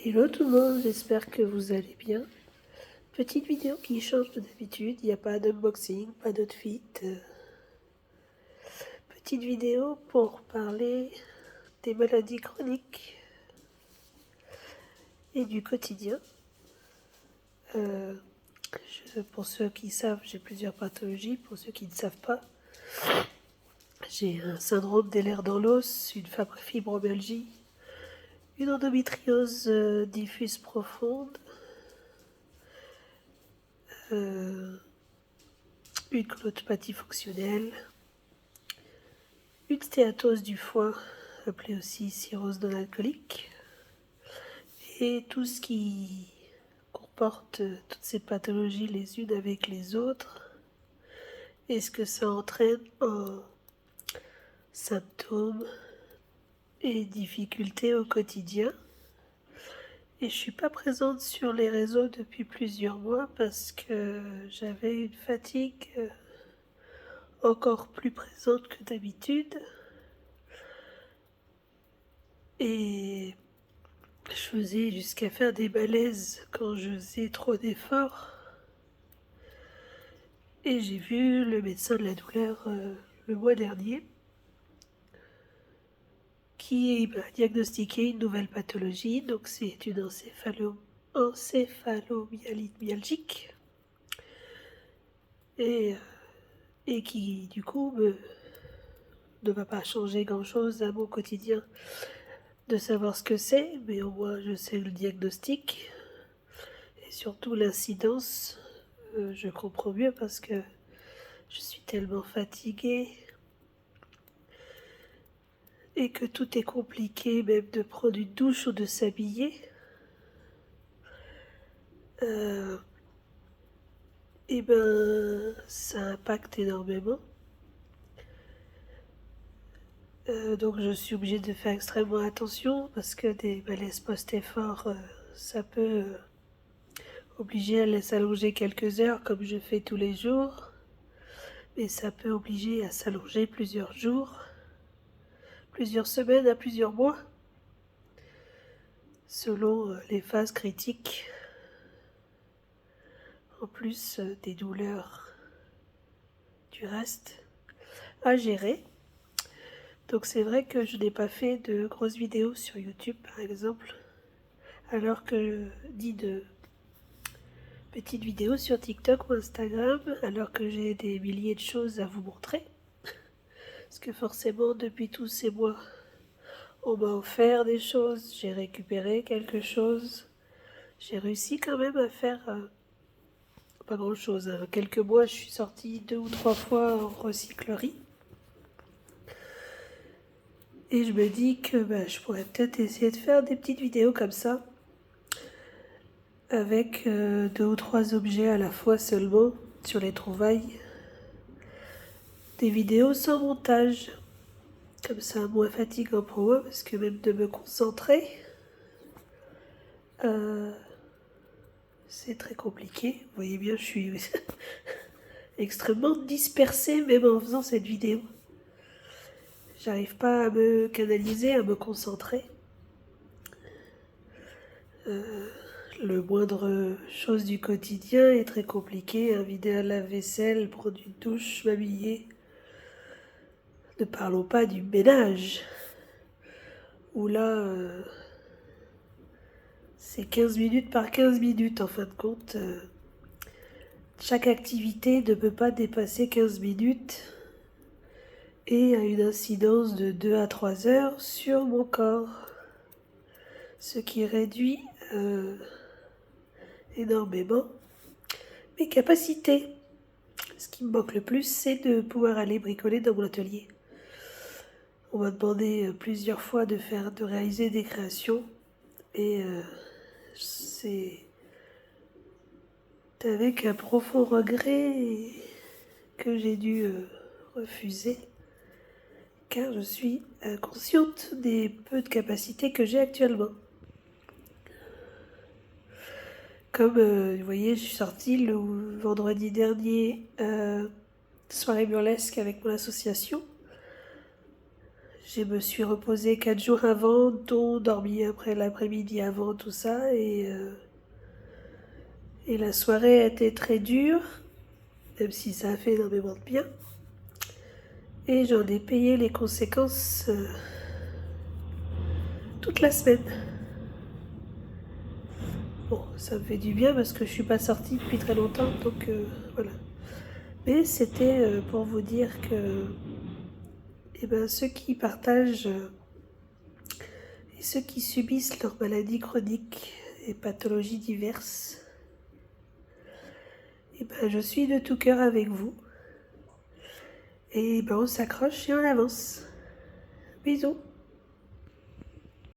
Hello tout le monde, j'espère que vous allez bien. Petite vidéo qui change de d'habitude, il n'y a pas d'unboxing, pas d'outfit. Petite vidéo pour parler des maladies chroniques et du quotidien. Pour ceux qui savent, j'ai plusieurs pathologies. Pour ceux qui ne savent pas, j'ai un syndrome des lèvres dans l'os, une fibromyalgie, une endométriose diffuse profonde, une colopathie fonctionnelle, une stéatose du foie, appelée aussi cirrhose non alcoolique, et tout ce qui comporte toutes ces pathologies les unes avec les autres, et ce que ça entraîne en symptômes et difficultés au quotidien. Et je suis pas présente sur les réseaux depuis plusieurs mois parce que j'avais une fatigue encore plus présente que d'habitude. Et je faisais jusqu'à faire des malaises quand je faisais trop d'efforts. Et j'ai vu le médecin de la douleur le mois dernier qui m'a diagnostiqué une nouvelle pathologie. Donc c'est une encéphalomyélite myalgique et qui du coup ne va pas changer grand-chose à mon quotidien de savoir ce que c'est, mais au moins je sais le diagnostic et surtout l'incidence. Je comprends mieux parce que je suis tellement fatiguée et que tout est compliqué, même de prendre une douche ou de s'habiller. Et ben, ça impacte énormément. Donc je suis obligée de faire extrêmement attention parce que des malaises post-effort, ça peut obliger à s'allonger quelques heures comme je fais tous les jours, mais ça peut obliger à s'allonger plusieurs jours, plusieurs semaines à plusieurs mois, selon les phases critiques, en plus des douleurs du reste à gérer. Donc c'est vrai que je n'ai pas fait de grosses vidéos sur YouTube par exemple, alors que dit de petites vidéos sur TikTok ou Instagram, alors que j'ai des milliers de choses à vous montrer. Parce que forcément depuis tous ces mois, on m'a offert des choses, j'ai récupéré quelque chose. J'ai réussi quand même à faire pas grand chose. Quelques mois, je suis sortie 2 ou 3 fois en recyclerie. Et je me dis que je pourrais peut-être essayer de faire des petites vidéos comme ça, avec 2 ou 3 objets à la fois seulement sur les trouvailles. Des vidéos sans montage, comme ça moins fatigant pour moi, parce que même de me concentrer, c'est très compliqué. Vous voyez bien, je suis extrêmement dispersée même en faisant cette vidéo. J'arrive pas à me canaliser, à me concentrer. Le moindre chose du quotidien est très compliqué. Vider un lave-vaisselle, prendre une douche, m'habiller. Ne parlons pas du ménage, où là, c'est 15 minutes par 15 minutes en fin de compte. Chaque activité ne peut pas dépasser 15 minutes et a une incidence de 2 à 3 heures sur mon corps. Ce qui réduit énormément mes capacités. Ce qui me manque le plus, c'est de pouvoir aller bricoler dans mon atelier. On m'a demandé plusieurs fois de réaliser des créations et c'est avec un profond regret que j'ai dû refuser, car je suis consciente des peu de capacités que j'ai actuellement. Comme vous voyez, je suis sortie le vendredi dernier soirée burlesque avec mon association. Je me suis reposée 4 jours avant, dont dormi après l'après-midi avant tout ça. Et la soirée a été très dure, même si ça a fait énormément de bien. Et j'en ai payé les conséquences toute la semaine. Bon, ça me fait du bien parce que je suis pas sortie depuis très longtemps, donc voilà. Mais c'était pour vous dire que ceux qui partagent et ceux qui subissent leurs maladies chroniques et pathologies diverses, je suis de tout cœur avec vous. Et on s'accroche et on avance. Bisous.